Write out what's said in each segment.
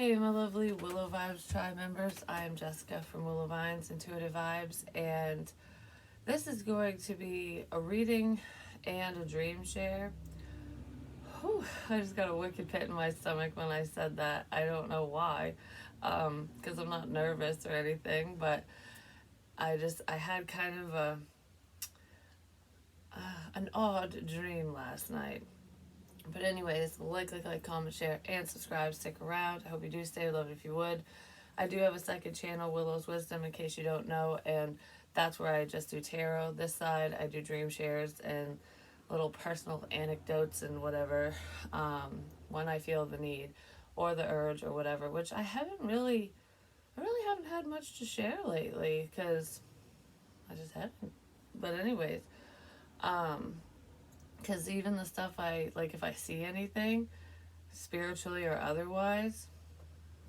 Hey, my lovely Willow Vibes tribe members. I am Jessica from Willow Vines Intuitive Vibes, and this is going to be a reading and a dream share. Whew, I just got a wicked pit in my stomach when I said that. I don't know why, because I'm not nervous or anything, but I had kind of an odd dream last night. But anyways, like, comment, share, and subscribe. Stick around. I hope you do stay. Love it if you would. I do have a second channel, Willow's Wisdom, in case you don't know, and that's where I just do tarot. This side, I do dream shares and little personal anecdotes and whatever when I feel the need or the urge or whatever, which I really haven't had much to share lately because I just haven't. But anyways, because even the stuff I like, if I see anything spiritually or otherwise,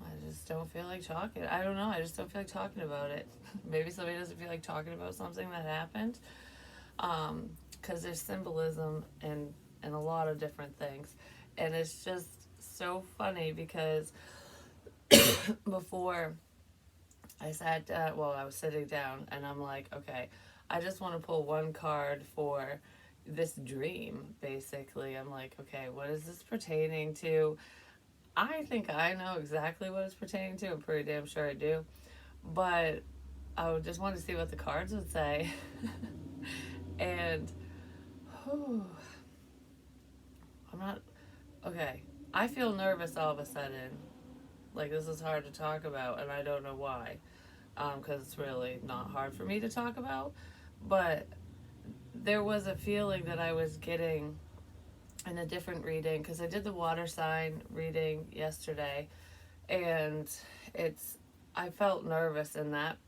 I just don't feel like talking. I don't know. I just don't feel like talking about it. Maybe somebody doesn't feel like talking about something that happened. Because there's symbolism and a lot of different things. And it's just so funny because before I was sitting down and I'm like, okay, I just want to pull one card for this dream, basically. I'm like, okay, what is this pertaining to? I think I know exactly what it's pertaining to. I'm pretty damn sure I do. But I would just want to see what the cards would say. And whew, I'm not okay. I feel nervous all of a sudden. Like this is hard to talk about, and I don't know why. Because it's really not hard for me to talk about. But there was a feeling that I was getting in a different reading because I did the water sign reading yesterday, and it's I felt nervous in that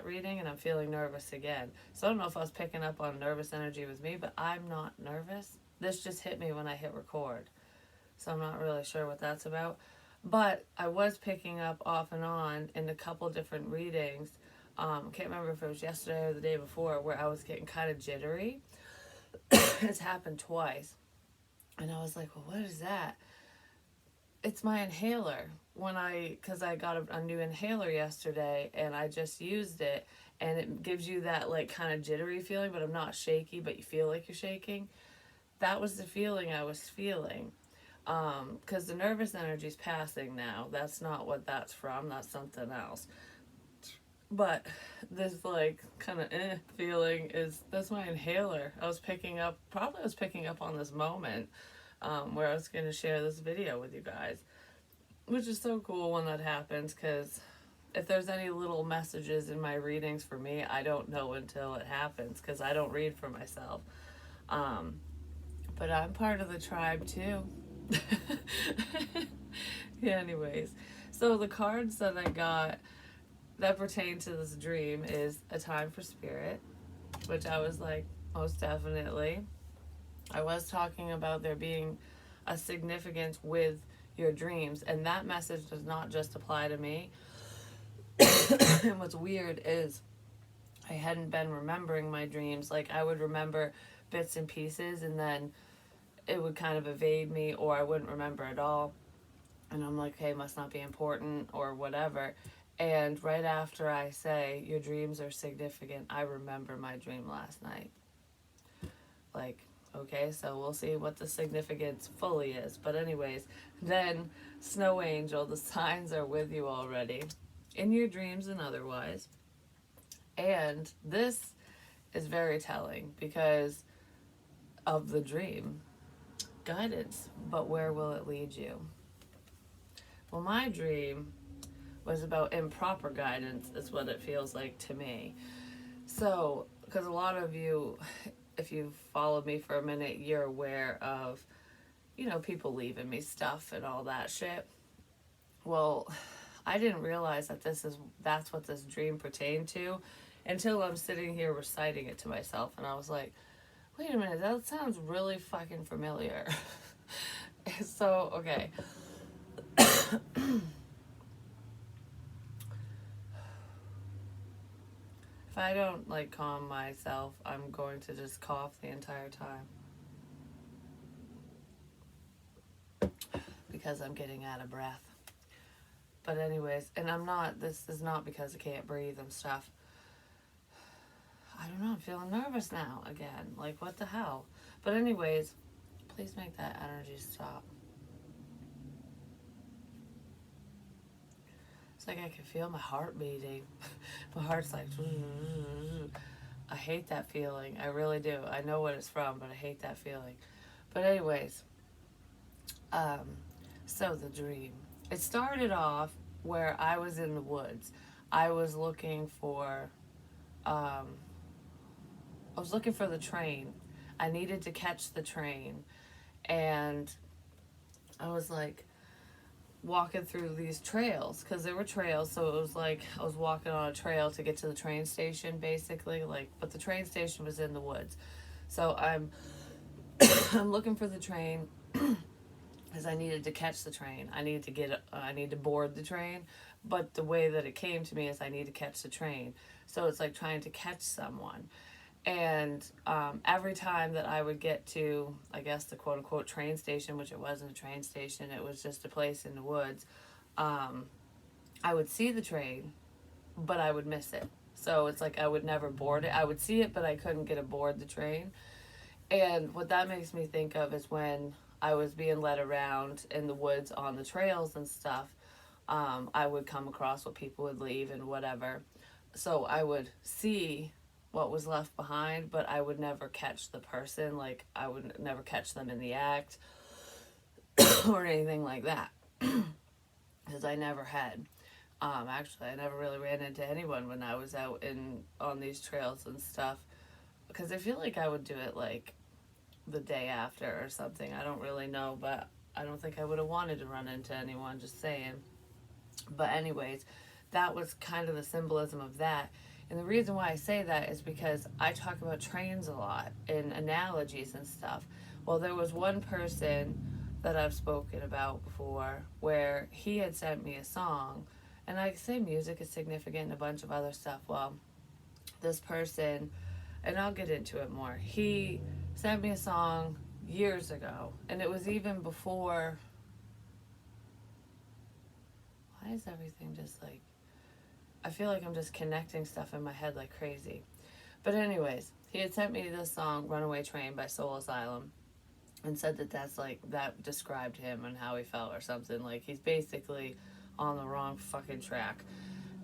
reading, and I'm feeling nervous again. So I don't know if I was picking up on nervous energy with me, but I'm not nervous. This just hit me when I hit record, so I'm not really sure what that's about. But I was picking up off and on in a couple different readings. I can't remember if it was yesterday or the day before where I was getting kind of jittery. It's happened twice. And I was like, well, what is that? It's my inhaler. Because I got a new inhaler yesterday and I just used it, and it gives you that like kind of jittery feeling, but I'm not shaky, but you feel like you're shaking. That was the feeling I was feeling. Because the nervous energy is passing now. That's not what that's from. That's something else. But this like kind of feeling that's my inhaler. I was picking up on this moment where I was going to share this video with you guys, which is so cool when that happens, because if there's any little messages in my readings for me, I don't know until it happens because I don't read for myself. But I'm part of the tribe too. Yeah, anyways. So the cards that I got that pertain to this dream is a time for spirit, which I was like, most definitely. I was talking about there being a significance with your dreams, and that message does not just apply to me. And what's weird is I hadn't been remembering my dreams. Like I would remember bits and pieces, and then it would kind of evade me, or I wouldn't remember at all. And I'm like, hey, must not be important or whatever. And right after I say your dreams are significant, I remember my dream last night. Like, okay, so we'll see what the significance fully is. But anyways, then Snow Angel, the signs are with you already, in your dreams and otherwise. And this is very telling because of the dream. Guidance, but where will it lead you? Well, my dream was about improper guidance, is what it feels like to me. So, because a lot of you, if you've followed me for a minute, you're aware of, people leaving me stuff and all that shit. Well, I didn't realize that's what this dream pertained to until I'm sitting here reciting it to myself, and I was like, wait a minute, that sounds really fucking familiar. So, okay. If I don't calm myself, I'm going to just cough the entire time because I'm getting out of breath. But anyways, and this is not because I can't breathe and stuff. I don't know, I'm feeling nervous now again. Like, what the hell? But anyways, please make that energy stop. It's like I can feel my heart beating. My heart's like, I hate that feeling. I really do. I know what it's from, but I hate that feeling. But anyways, um, so the dream. It started off where I was in the woods. I was looking for, um, I was looking for the train. I needed to catch the train, and I was like walking through these trails because there were trails. So it was like I was walking on a trail to get to the train station, basically. Like, but the train station was in the woods. So I'm I'm looking for the train because I needed to catch the train. I need to board the train, but the way that it came to me is I need to catch the train. So it's like trying to catch someone. And every time that I would get to, I guess, the quote unquote train station, which it wasn't a train station, it was just a place in the woods, um, I would see the train, but I would miss it. So it's like I would never board it. I would see it, but I couldn't get aboard the train. And what that makes me think of is when I was being led around in the woods on the trails and stuff, I would come across what people would leave and whatever. So I would see what was left behind, but I would never catch the person. Like, I would never catch them in the act or anything like that. Because I never had. Actually, I never really ran into anyone when I was out on these trails and stuff. Because I feel like I would do it like the day after or something. I don't really know, but I don't think I would have wanted to run into anyone, just saying. But anyways, that was kind of the symbolism of that. And the reason why I say that is because I talk about trains a lot in analogies and stuff. Well, there was one person that I've spoken about before where he had sent me a song, and I say music is significant and a bunch of other stuff. Well, this person, and I'll get into it more, he sent me a song years ago, and it was even before. Why is everything just like, I feel like I'm just connecting stuff in my head like crazy. But anyways, he had sent me this song, Runaway Train by Soul Asylum, and said that that's like, that described him and how he felt or something. Like, he's basically on the wrong fucking track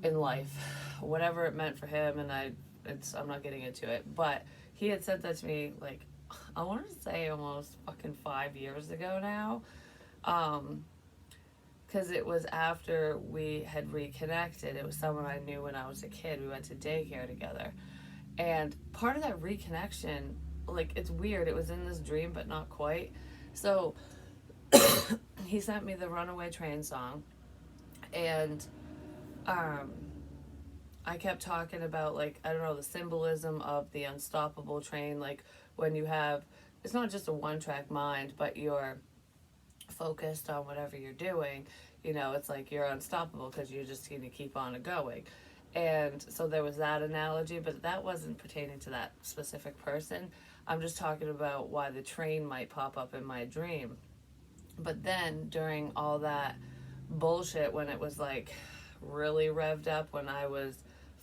in life. Whatever it meant for him, and I'm not getting into it. But he had sent that to me, like, I want to say almost fucking 5 years ago now. Because it was after we had reconnected. It was someone I knew when I was a kid. We went to daycare together. And part of that reconnection, like, it's weird. It was in this dream, but not quite. So he sent me the Runaway Train song. And I kept talking about, like, I don't know, the symbolism of the unstoppable train. Like, when you have, it's not just a one-track mind, but you're focused on whatever you're doing, it's like you're unstoppable because you're just going to keep on going. And so there was that analogy, but that wasn't pertaining to that specific person. I'm just talking about why the train might pop up in my dream. But then during all that bullshit, when it was like really revved up, when I was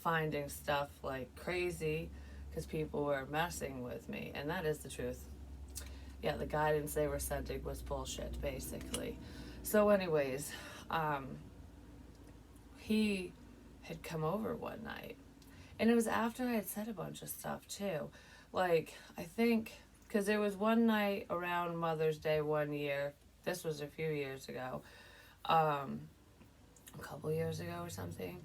finding stuff like crazy because people were messing with me, and that is the truth. Yeah, the guidance they were sending was bullshit, basically. So anyways, he had come over one night. And it was after I had said a bunch of stuff, too. Like, I think, because there was one night around Mother's Day one year, this was a few years ago, a couple years ago or something,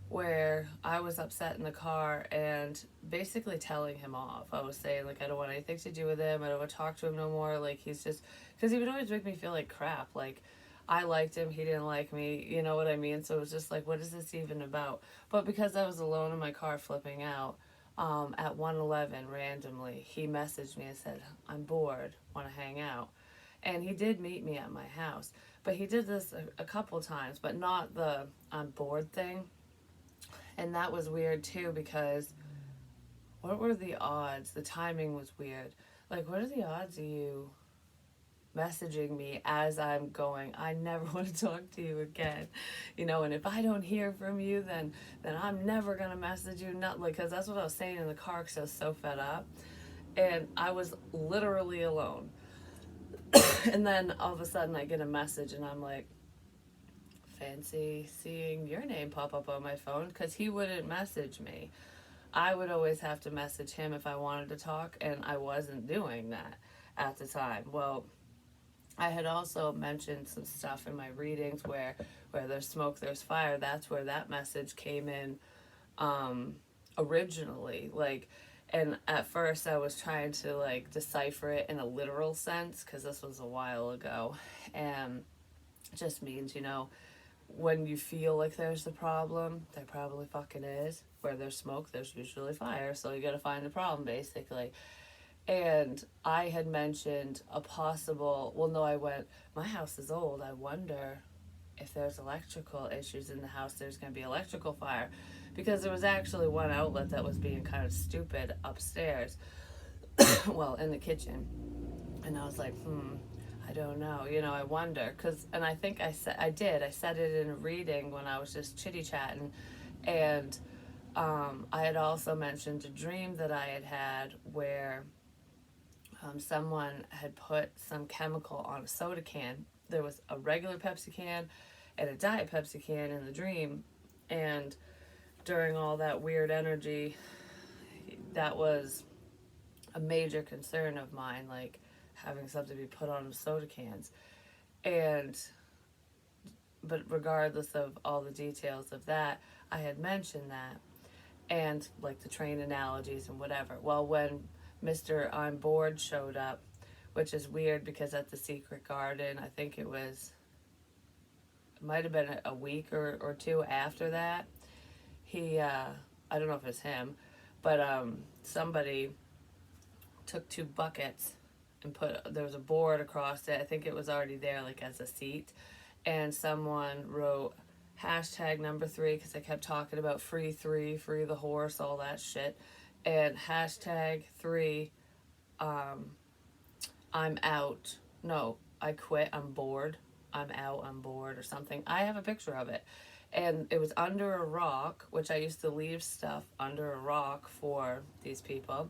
where I was upset in the car and basically telling him off. I was saying, like, I don't want anything to do with him. I don't want to talk to him no more. Like, he's just, because he would always make me feel like crap. Like, I liked him, he didn't like me, you know what I mean? So it was just like, what is this even about? But because I was alone in my car flipping out, at 1:11 randomly, he messaged me and said, I'm bored, want to hang out. And he did meet me at my house. But he did this a couple times, but not the I'm bored thing. And that was weird too, because what were the odds? The timing was weird. Like, what are the odds of you messaging me as I'm going, I never want to talk to you again, and if I don't hear from you, then I'm never gonna message you. Not like, because that's what I was saying in the car, because I was so fed up, and I was literally alone. And then all of a sudden I get a message, and I'm like, fancy seeing your name pop up on my phone, because he wouldn't message me. I would always have to message him if I wanted to talk, and I wasn't doing that at the time. Well, I had also mentioned some stuff in my readings where there's smoke, there's fire. That's where that message came in, originally. Like, and at first I was trying to like decipher it in a literal sense, because this was a while ago, and it just means, when you feel like there's a problem, there probably fucking is. Where there's smoke, there's usually fire. So you gotta find the problem, basically. And I had mentioned a possible, well, no, I went, my house is old. I wonder if there's electrical issues in the house, there's gonna be electrical fire. Because there was actually one outlet that was being kind of stupid upstairs, well, in the kitchen. And I was like, I don't know, I wonder, and I think I said it in a reading when I was just chitty chatting, and I had also mentioned a dream that I had had where someone had put some chemical on a soda can. There was a regular Pepsi can and a Diet Pepsi can in the dream, and during all that weird energy, that was a major concern of mine, like having something be put on the soda cans. But regardless of all the details of that, I had mentioned that, and like the train analogies and whatever. Well, when Mr. I'm Bored showed up, which is weird because at the Secret Garden, I think it might have been a week or two after that, he, I don't know if it's him, but somebody took 2 buckets and there was a board across it. I think it was already there, like as a seat. And someone wrote hashtag number 3, because I kept talking about free the horse, all that shit. And hashtag 3, I'm out. No, I quit, I'm bored. I'm out, I'm bored, or something. I have a picture of it. And it was under a rock, which I used to leave stuff under a rock for these people.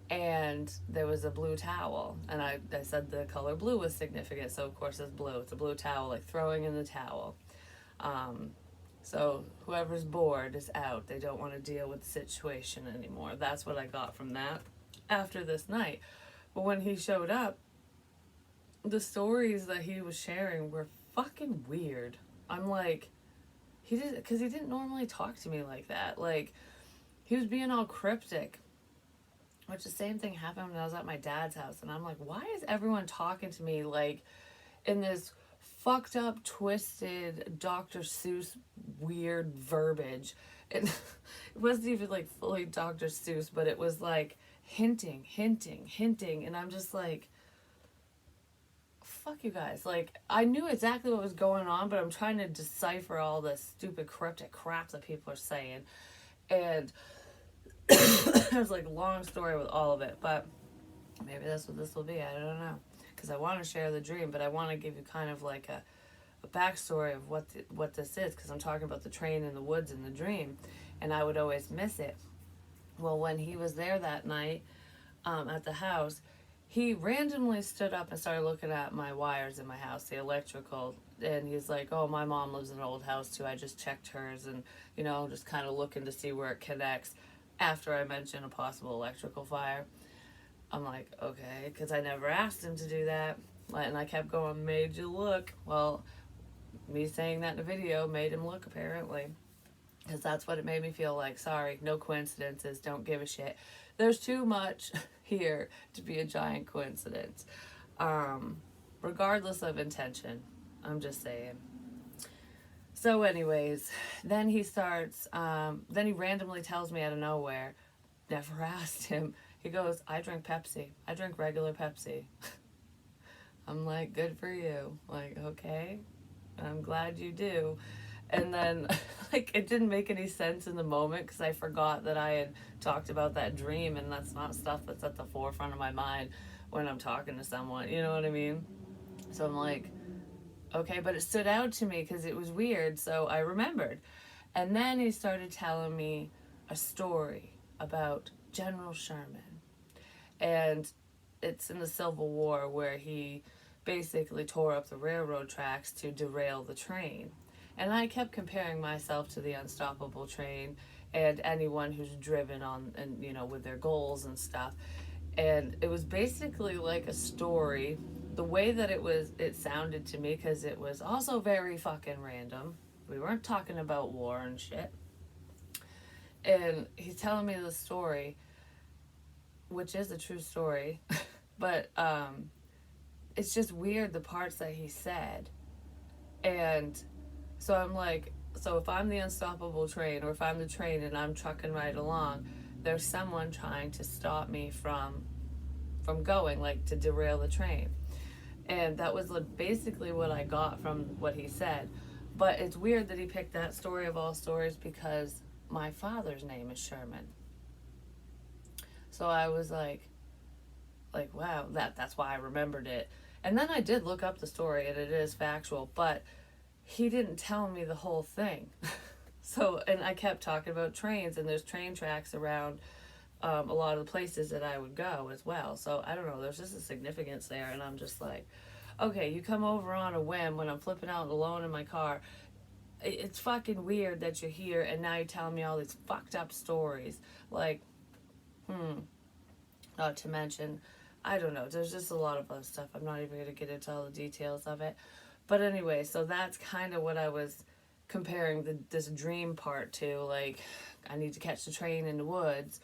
And there was a blue towel, and I said the color blue was significant, so of course it's blue. It's a blue towel, like throwing in the towel. So whoever's bored is out. They don't want to deal with the situation anymore. That's what I got from that after this night. But when he showed up, the stories that he was sharing were fucking weird. I'm like, because he didn't normally talk to me like that. Like, he was being all cryptic. Which the same thing happened when I was at my dad's house. And I'm like, why is everyone talking to me like in this fucked up, twisted, Dr. Seuss weird verbiage? And it wasn't even like fully Dr. Seuss, but it was like hinting. And I'm just like, fuck you guys. Like, I knew exactly what was going on, but I'm trying to decipher all this stupid cryptic crap that people are saying. And it was like a long story with all of it, but maybe that's what this will be. I don't know, because I want to share the dream, but I want to give you kind of like a backstory of what this is, because I'm talking about the train in the woods in the dream, and I would always miss it. Well, when he was there that night at the house, he randomly stood up and started looking at my wires in my house, the electrical, and he's like, oh, my mom lives in an old house too. I just checked hers, and just kind of looking to see where it connects. After I mentioned a possible electrical fire, I'm like, okay, because I never asked him to do that. And I kept going, made you look. Well, me saying that in the video made him look, apparently. Because that's what it made me feel like. Sorry, no coincidences, don't give a shit. There's too much here to be a giant coincidence. Regardless of intention, I'm just saying. So anyways, then he starts, then he randomly tells me out of nowhere, never asked him, he goes, I drink Pepsi. I drink regular Pepsi. I'm like, good for you. Like, okay, I'm glad you do. And then, like, it didn't make any sense in the moment because I forgot that I had talked about that dream, and that's not stuff that's at the forefront of my mind when I'm talking to someone. You know what I mean? So I'm like, okay, but it stood out to me because it was weird, so I remembered. And then he started telling me a story about General Sherman. And it's in the Civil War where he basically tore up the railroad tracks to derail the train. And I kept comparing myself to the unstoppable train and anyone who's driven on and with their goals and stuff. And it was basically like a story. The way that it sounded to me, because it was also very fucking random. We weren't talking about war and shit. And he's telling me the story, which is a true story, but it's just weird the parts that he said. And so I'm like, so if I'm the unstoppable train, or if I'm the train and I'm trucking right along, there's someone trying to stop me from going, like to derail the train. And that was basically what I got from what he said. But it's weird that he picked that story of all stories, because my father's name is Sherman. So I was like wow, that's why I remembered it. And then I did look up the story, and it is factual, but he didn't tell me the whole thing. So, and I kept talking about trains, and there's train tracks around a lot of the places that I would go as well. So I don't know, there's just a significance there, and I'm just like, okay, you come over on a whim when I'm flipping out alone in my car. It's fucking weird that you're here, and now you're telling me all these fucked up stories. Like, not to mention, I don't know, there's just a lot of other stuff. I'm not even going to get into all the details of it. But anyway, so that's kind of what I was comparing this dream part to. Like, I need to catch the train in the woods,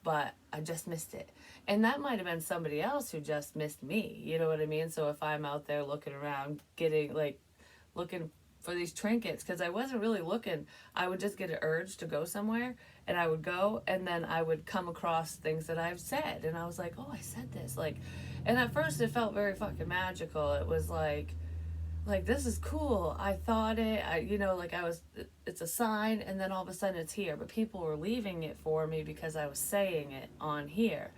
but I just missed it. And that might have been somebody else who just missed me. You know what I mean? So if I'm out there looking around, looking for these trinkets, because I wasn't really looking. I would just get an urge to go somewhere, and I would go, and then I would come across things that I've said, and I was like, oh, I said this. Like, and at first it felt very fucking magical. It was like, this is cool. I thought it, it's a sign, and then all of a sudden it's here. But people were leaving it for me because I was saying it on here.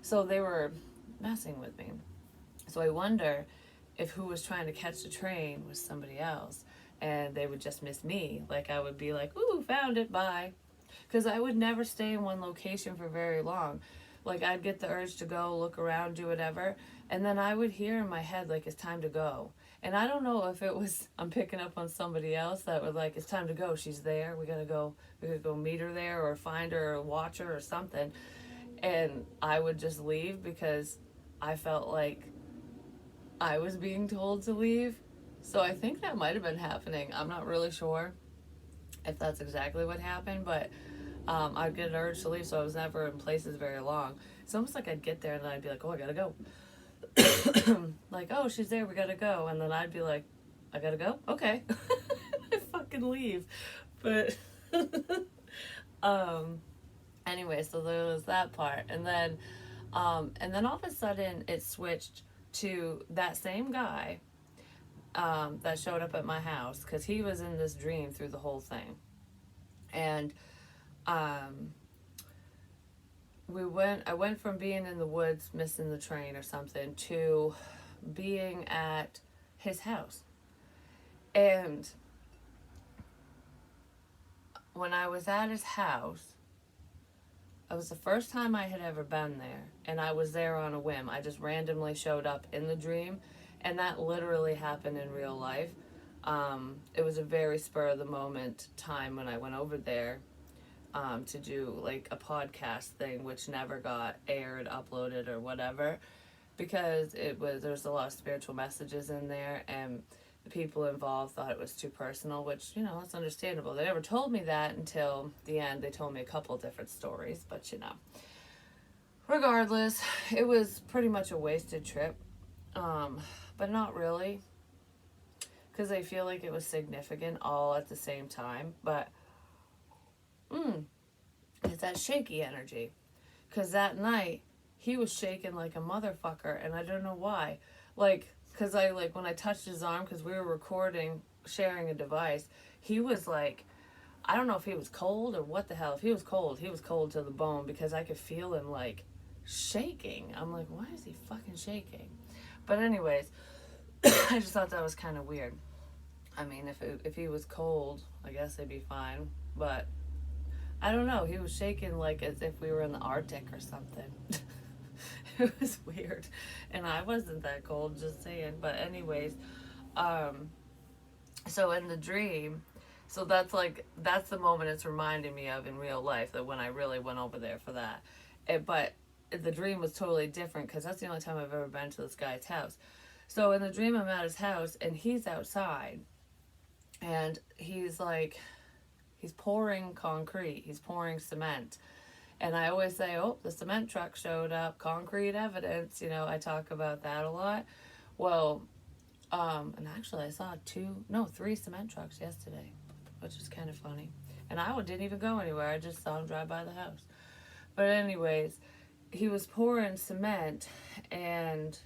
So they were messing with me. So I wonder if who was trying to catch the train was somebody else, and they would just miss me. Like, I would be like, ooh, found it, bye. Because I would never stay in one location for very long. Like, I'd get the urge to go, look around, do whatever, and then I would hear in my head, like, it's time to go. And I don't know if it was I'm picking up on somebody else that was like, it's time to go, she's there, we gotta go meet her there, or find her, or watch her, or something. And I would just leave because I felt like I was being told to leave. So I think that might have been happening. I'm not really sure if that's exactly what happened, but I'd get an urge to leave, so I was never in places very long. It's almost like I'd get there and then I'd be like, oh, I gotta go. Like, oh, she's there, we gotta go. And then I'd be like, I gotta go? Okay. I fucking leave. But anyway, so there was that part. And then all of a sudden it switched to that same guy that showed up at my house, because he was in this dream through the whole thing. And I went from being in the woods missing the train or something to being at his house. And when I was at his house, it was the first time I had ever been there, and I was there on a whim. I just randomly showed up in the dream, and that literally happened in real life. It was a very spur of the moment time when I went over there to do like a podcast thing, which never got aired, uploaded, or whatever, because there's a lot of spiritual messages in there, and the people involved thought it was too personal, which, that's understandable. They never told me that until the end. They told me a couple different stories, but regardless, it was pretty much a wasted trip, but not really, because I feel like it was significant all at the same time. But it's that shaky energy, because that night he was shaking like a motherfucker, and I don't know why. Like, because when I touched his arm, because we were recording, sharing a device, he was like, I don't know if he was cold or what the hell. If he was cold to the bone, because I could feel him like shaking. I'm like, why is he fucking shaking? But anyways, I just thought that was kind of weird. I mean, if he was cold, I guess it'd be fine. But I don't know. He was shaking like as if we were in the Arctic or something. It was weird, and I wasn't that cold. Just saying. But anyways, um, so in the dream, so that's the moment it's reminding me of in real life, that when I really went over there for that. But the dream was totally different because that's the only time I've ever been to this guy's house. So in the dream, I'm at his house and he's outside, and he's pouring concrete, he's pouring cement. And I always say, oh, the cement truck showed up, concrete evidence. I talk about that a lot. Well, and actually, I saw three cement trucks yesterday, which is kind of funny. And I didn't even go anywhere. I just saw him drive by the house. But anyways, he was pouring cement, and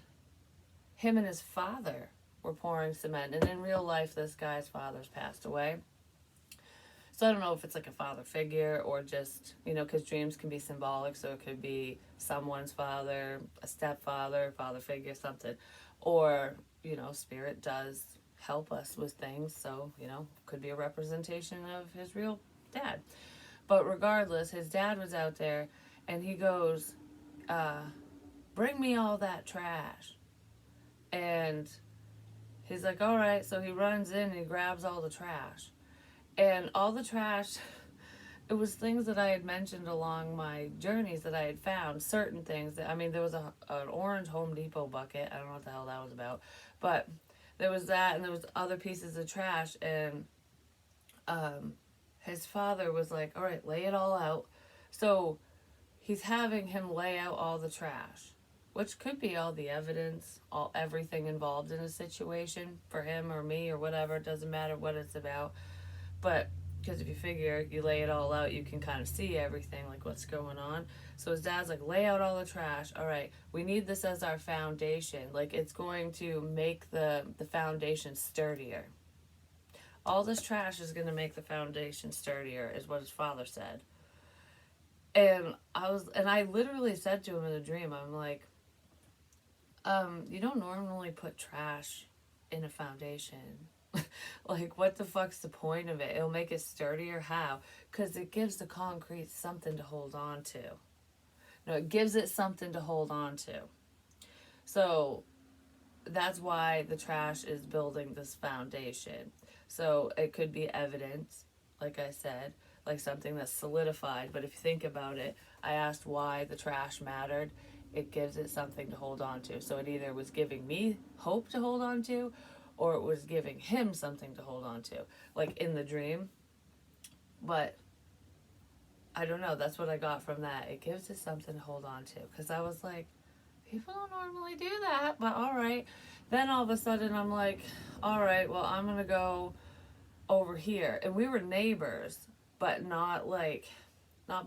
him and his father were pouring cement. And in real life, this guy's father's passed away. So I don't know if it's like a father figure or just, because dreams can be symbolic. So it could be someone's father, a stepfather, father figure, something. Or, spirit does help us with things. So, could be a representation of his real dad. But regardless, his dad was out there and he goes, bring me all that trash. And he's like, all right. So he runs in and he grabs all the trash. And all the trash, it was things that I had mentioned along my journeys that I had found. Certain things there was an orange Home Depot bucket. I don't know what the hell that was about. But there was that, and there was other pieces of trash. And his father was like, all right, lay it all out. So he's having him lay out all the trash, which could be all the evidence, everything involved in a situation for him or me or whatever. It doesn't matter what it's about. But because if you figure you lay it all out, you can kind of see everything, like what's going on. So his dad's like, lay out all the trash. All right, we need this as our foundation. Like, it's going to make the foundation sturdier. All this trash is going to make the foundation sturdier, is what his father said. And I literally said to him in a dream, I'm like, you don't normally put trash in a foundation. Like, what the fuck's the point of it? It'll make it sturdier. How? Because it gives the concrete something to hold on to. No, it gives it something to hold on to. So that's why the trash is building this foundation. So it could be evidence, like I said, like something that's solidified. But if you think about it, I asked why the trash mattered. It gives it something to hold on to. So it either was giving me hope to hold on to, or it was giving him something to hold on to, like in the dream. But I don't know. That's what I got from that. It gives us something to hold on to. Because I was like, people don't normally do that, but all right. Then all of a sudden I'm like, all right, well, I'm going to go over here. And we were neighbors, but not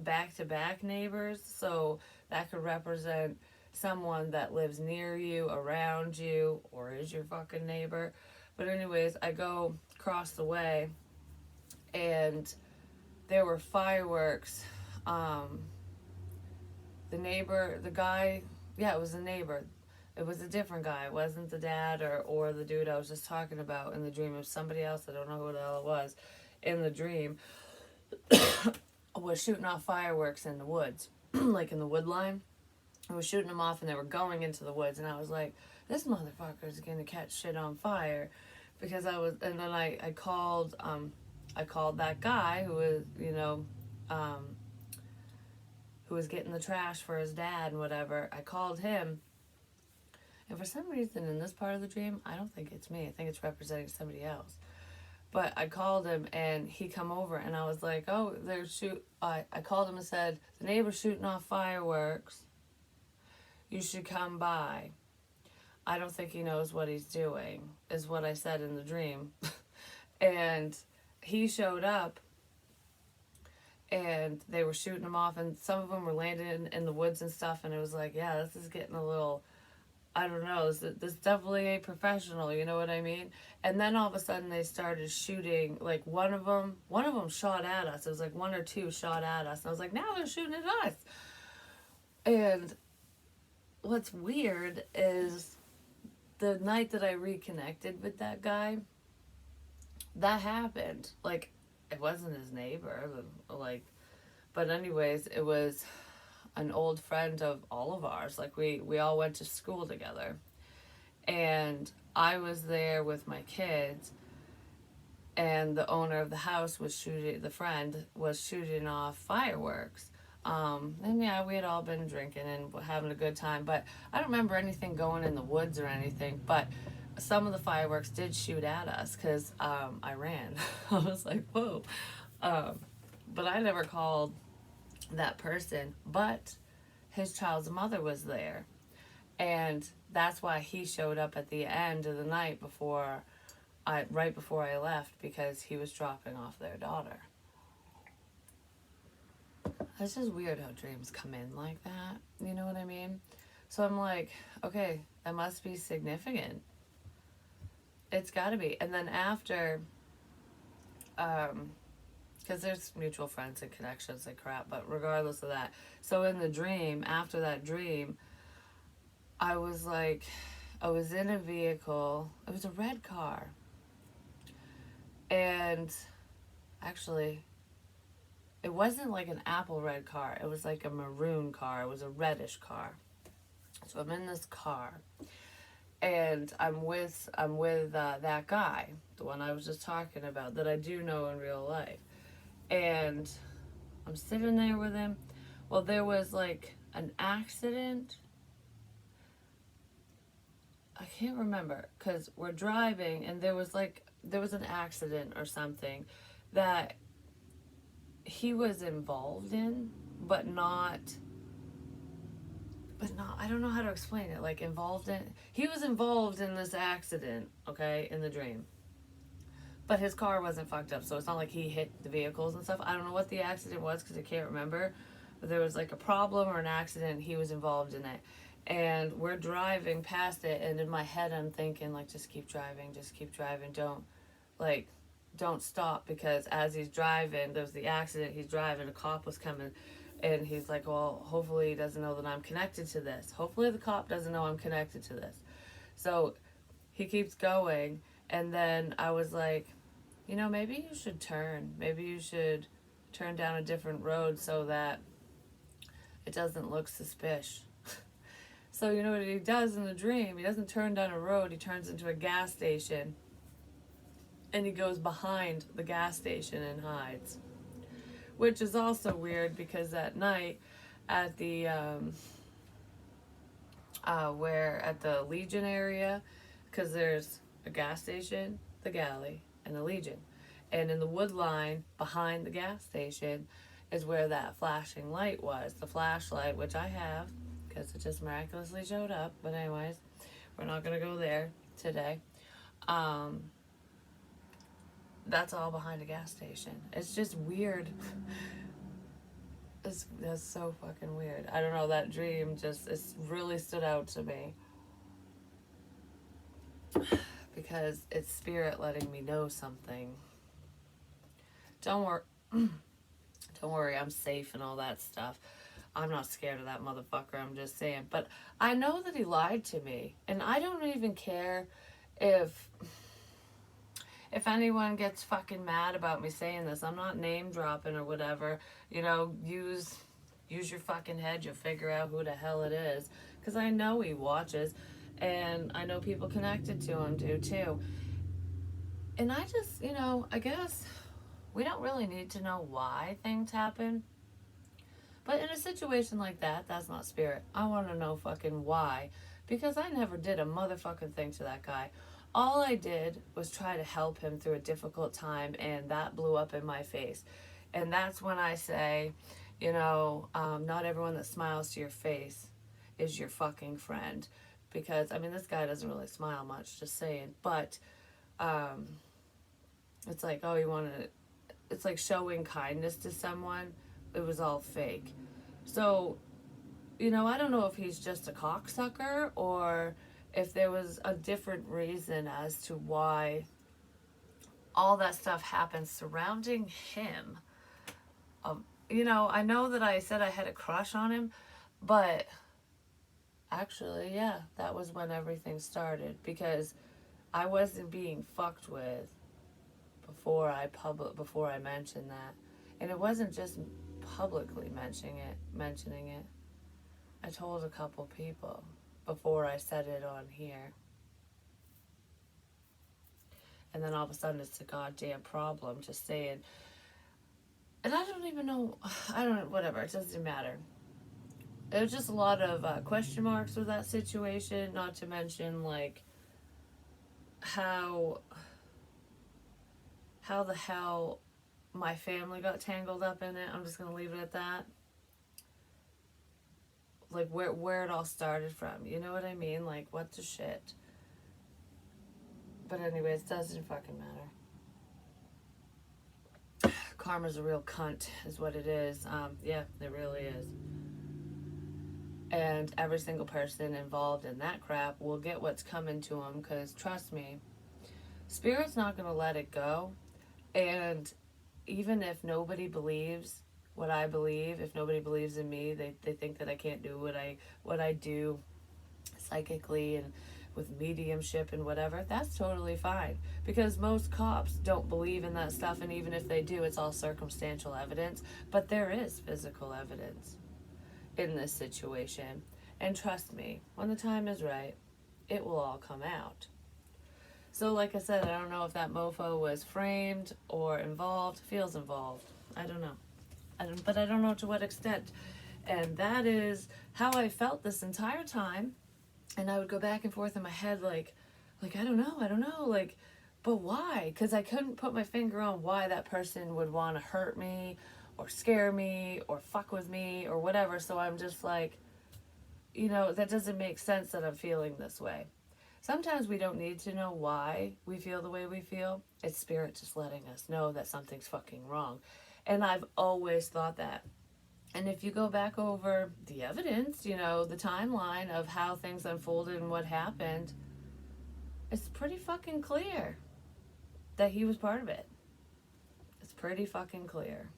back to back neighbors. So that could represent someone that lives near you, around you, or is your fucking neighbor. But anyways, I go across the way and there were fireworks. The guy, yeah, it was the neighbor. It was a different guy. It wasn't the dad or the dude I was just talking about in the dream. It was somebody else. I don't know who the hell it was in the dream. Was shooting off fireworks in the woods, like in the wood line. I was shooting them off and they were going into the woods, and I was like, this motherfucker is gonna catch shit on fire. Because and then I called that guy who was, who was getting the trash for his dad and whatever. I called him, and for some reason in this part of the dream, I don't think it's me. I think it's representing somebody else. But I called him and he come over and I was like, oh, I called him and said, the neighbor's shooting off fireworks. You should come by. I don't think he knows what he's doing, is what I said in the dream. And he showed up and they were shooting them off, and some of them were landing in the woods and stuff, and it was like, yeah, this is getting a little, I don't know, this definitely ain't professional, you know what I mean? And then all of a sudden they started shooting, like one of them shot at us. It was like one or two shot at us. And I was like, now they're shooting at us. And what's weird is the night that I reconnected with that guy, that happened. Like, it wasn't his neighbor, like, but anyways, it was an old friend of all of ours. Like, we all went to school together. And I was there with my kids, and the owner of the house was shooting, the friend was shooting off fireworks. And yeah, we had all been drinking and having a good time, but I don't remember anything going in the woods or anything. But some of the fireworks did shoot at us because I ran. I was like, whoa. But I never called that person, but his child's mother was there. And that's why he showed up at the end of the night right before I left, because he was dropping off their daughter. It's just weird how dreams come in like that. You know what I mean? So I'm like, okay, that must be significant. It's got to be. And then after, because there's mutual friends and connections and crap, but regardless of that. So in the dream, after that dream, I was in a vehicle. It was a red car. And actually, it wasn't like an apple red car. It was like a maroon car. It was a reddish car. So I'm in this car, and I'm with that guy, the one I was just talking about, that I do know in real life. And I'm sitting there with him. Well, there was like an accident. I can't remember, because we're driving, and there was an accident or something that he was involved in, but not, I don't know how to explain it. Like, he was involved in this accident, okay, in the dream. But his car wasn't fucked up, so it's not like he hit the vehicles and stuff. I don't know what the accident was because I can't remember. But there was like a problem or an accident, he was involved in it. And we're driving past it, and in my head I'm thinking, like, just keep driving, don't stop, because as he's driving, there was the accident, he's driving, a cop was coming, and he's like, well, hopefully he doesn't know that I'm connected to this. Hopefully the cop doesn't know I'm connected to this. So he keeps going, and then I was like, maybe you should turn. Maybe you should turn down a different road so that it doesn't look suspicious. So you know what he does in the dream? He doesn't turn down a road, he turns into a gas station. And he goes behind the gas station and hides. Which is also weird, because that night at the at the Legion area, because there's a gas station, the Galley, and the Legion. And in the wood line behind the gas station is where that flashing light was. The flashlight, which I have, because it just miraculously showed up. But anyways, we're not going to go there today. That's all behind a gas station. It's just weird. That's so fucking weird. I don't know, that dream it's really stood out to me. Because it's spirit letting me know something. Don't worry, I'm safe and all that stuff. I'm not scared of that motherfucker, I'm just saying. But I know that he lied to me. And I don't even care if anyone gets fucking mad about me saying this. I'm not name dropping or whatever. Use your fucking head. You'll figure out who the hell it is. Because I know he watches. And I know people connected to him do too. And I just, I guess we don't really need to know why things happen. But in a situation like that, that's not spirit. I want to know fucking why. Because I never did a motherfucking thing to that guy. All I did was try to help him through a difficult time, and that blew up in my face. And that's when I say, not everyone that smiles to your face is your fucking friend. Because, this guy doesn't really smile much, just saying. But it's like, it's like showing kindness to someone. It was all fake. So, I don't know if he's just a cocksucker or if there was a different reason as to why all that stuff happened surrounding him. I know that I said I had a crush on him, but Actually, yeah, that was when everything started because I wasn't being fucked with before I mentioned that. And it wasn't just publicly mentioning it. I told a couple people before I said it on here. And then all of a sudden it's a goddamn problem just saying. And I don't even know, I don't, whatever, it doesn't matter. It was just a lot of question marks with that situation, not to mention, like, how the hell my family got tangled up in it. I'm just gonna leave it at that. Like, where it all started from. You know what I mean? Like, what the shit? But anyways, it doesn't fucking matter. Karma's a real cunt, is what it is. Yeah, it really is. And every single person involved in that crap will get what's coming to them, because trust me, Spirit's not going to let it go. And even if nobody believes what I believe, if nobody believes in me, they think that I can't do what I do psychically and with mediumship and whatever, that's totally fine. Because most cops don't believe in that stuff, and even if they do, it's all circumstantial evidence. But there is physical evidence in this situation. And trust me, when the time is right, it will all come out. So like I said, I don't know if that mofo was framed or involved. Feels involved. I don't know. But I don't know to what extent. And that is how I felt this entire time. And I would go back and forth in my head like I don't know, like, but why? Because I couldn't put my finger on why that person would want to hurt me or scare me or fuck with me or whatever. So I'm just like, that doesn't make sense that I'm feeling this way. Sometimes we don't need to know why we feel the way we feel. It's spirit just letting us know that something's fucking wrong. And I've always thought that. And if you go back over the evidence, the timeline of how things unfolded and what happened, it's pretty fucking clear that he was part of it. It's pretty fucking clear.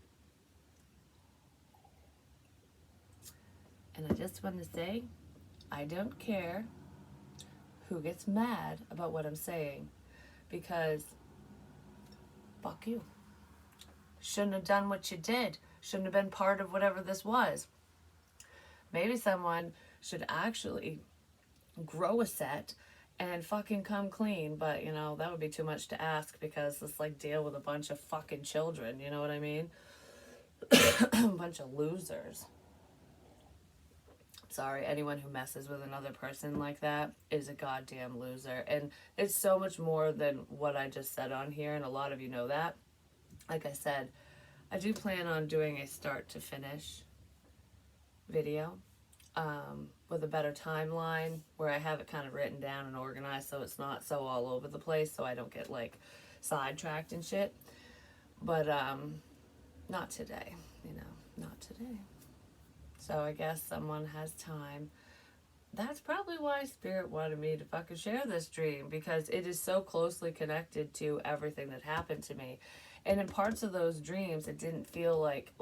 And I just want to say, I don't care who gets mad about what I'm saying, because fuck you. Shouldn't have done what you did. Shouldn't have been part of whatever this was. Maybe someone should actually grow a set and fucking come clean, but that would be too much to ask, because it's like deal with a bunch of fucking children, you know what I mean? A bunch of losers. Sorry, anyone who messes with another person like that is a goddamn loser. And it's so much more than what I just said on here, and a lot of you know that. Like I said, I do plan on doing a start to finish video with a better timeline where I have it kind of written down and organized so it's not so all over the place, so I don't get like sidetracked and shit. But not today, not today. So I guess someone has time. That's probably why Spirit wanted me to fucking share this dream, because it is so closely connected to everything that happened to me. And in parts of those dreams, it didn't feel like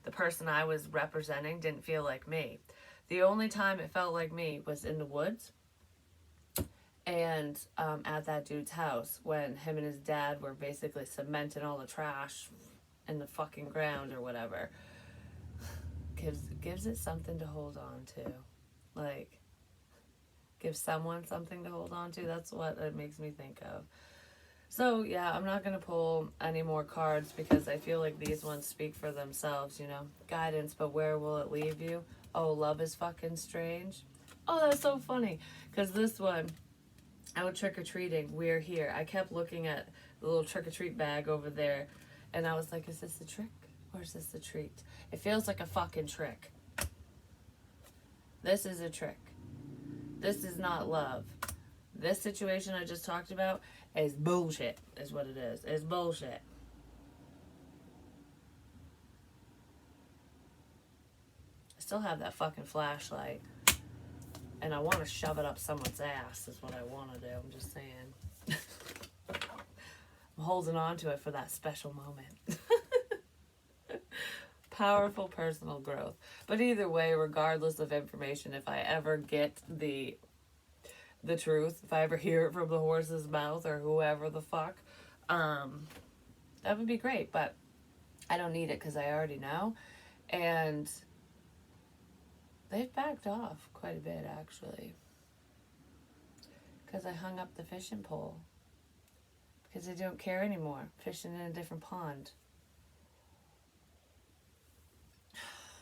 the person I was representing didn't feel like me. The only time it felt like me was in the woods and at that dude's house when him and his dad were basically cementing all the trash in the fucking ground or whatever. Gives it something to hold on to. Like, give someone something to hold on to. That's what it makes me think of. So, yeah, I'm not going to pull any more cards because I feel like these ones speak for themselves, Guidance, but where will it leave you? Oh, love is fucking strange. Oh, that's so funny. Because this one, out trick-or-treating, we're here. I kept looking at the little trick-or-treat bag over there, and I was like, is this a trick or is this a treat? It feels like a fucking trick. This is a trick. This is not love. This situation I just talked about is bullshit, is what it is. It's bullshit. I still have that fucking flashlight. And I want to shove it up someone's ass, is what I want to do. I'm just saying. I'm holding on to it for that special moment. Powerful personal growth. But either way, regardless of information, if I ever get the truth, if I ever hear it from the horse's mouth or whoever the fuck, that would be great. But I don't need it because I already know. And they've backed off quite a bit, actually. Because I hung up the fishing pole. Because they don't care anymore. Fishing in a different pond.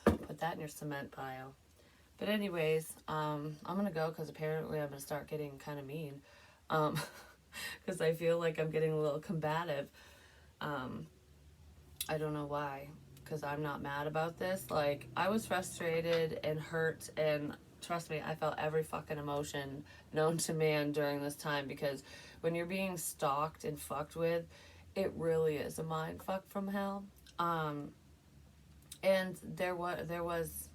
Put that in your cement pile. But anyways, I'm going to go because apparently I'm going to start getting kind of mean. Because I feel like I'm getting a little combative. I don't know why. Because I'm not mad about this. Like, I was frustrated and hurt, and trust me, I felt every fucking emotion known to man during this time, because when you're being stalked and fucked with, it really is a mind fuck from hell. And there was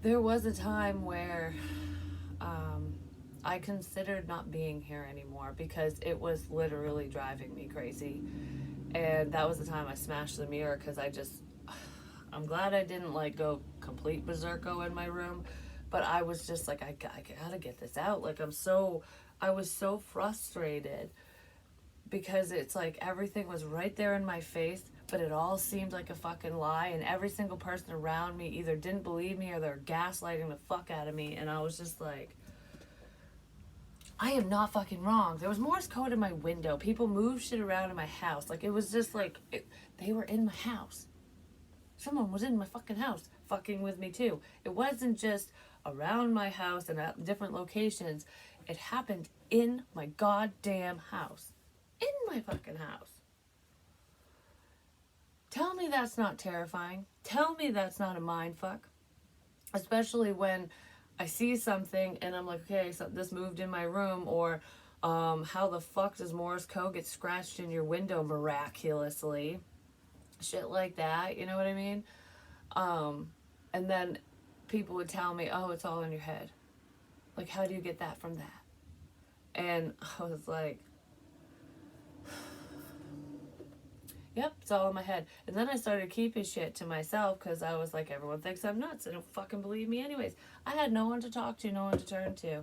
a time where I considered not being here anymore because it was literally driving me crazy. And that was the time I smashed the mirror, because I'm glad I didn't like go complete berserko in my room, but I was just like, I gotta get this out. Like, I was so frustrated because it's like everything was right there in my face, but it all seemed like a fucking lie, and every single person around me either didn't believe me or they're gaslighting the fuck out of me, and I was just like, I am not fucking wrong. There was Morse code in my window. People moved shit around in my house. Like, it was just like, they were in my house. Someone was in my fucking house fucking with me too. It wasn't just around my house and at different locations. It happened in my goddamn house. In my fucking house. Tell me that's not terrifying. Tell me that's not a mind fuck. Especially when I see something and I'm like, okay, so this moved in my room, or how the fuck does Morse code get scratched in your window miraculously? Shit like that, you know what I mean? And then people would tell me, oh, it's all in your head. Like, how do you get that from that? And I was like, yep, it's all in my head. And then I started keeping shit to myself because I was like, everyone thinks I'm nuts. They don't fucking believe me anyways. I had no one to talk to, no one to turn to.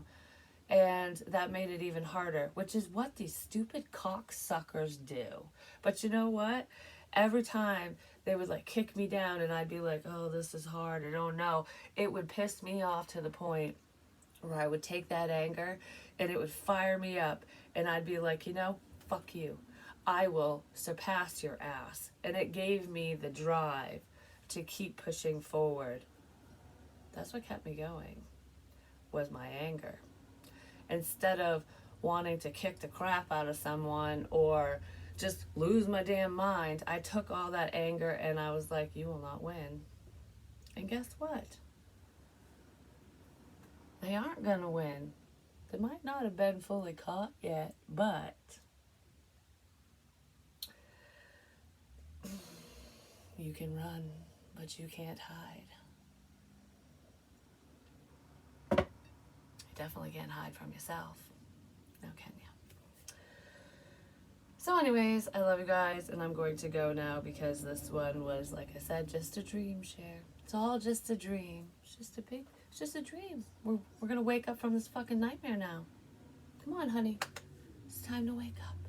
And that made it even harder, which is what these stupid cocksuckers do. But you know what? Every time they would like kick me down and I'd be like, oh, this is hard, I don't know. It would piss me off to the point where I would take that anger and it would fire me up. And I'd be like, you know, fuck you. I will surpass your ass. And it gave me the drive to keep pushing forward. That's what kept me going, was my anger. Instead of wanting to kick the crap out of someone or just lose my damn mind, I took all that anger and I was like, you will not win. And guess what? They aren't gonna win. They might not have been fully caught yet, but you can run, but you can't hide. You definitely can't hide from yourself. Now can you? So anyways, I love you guys, and I'm going to go now because this one was, like I said, just a dream share. It's all just a dream. It's just a dream. We're gonna wake up from this fucking nightmare now. Come on, honey. It's time to wake up.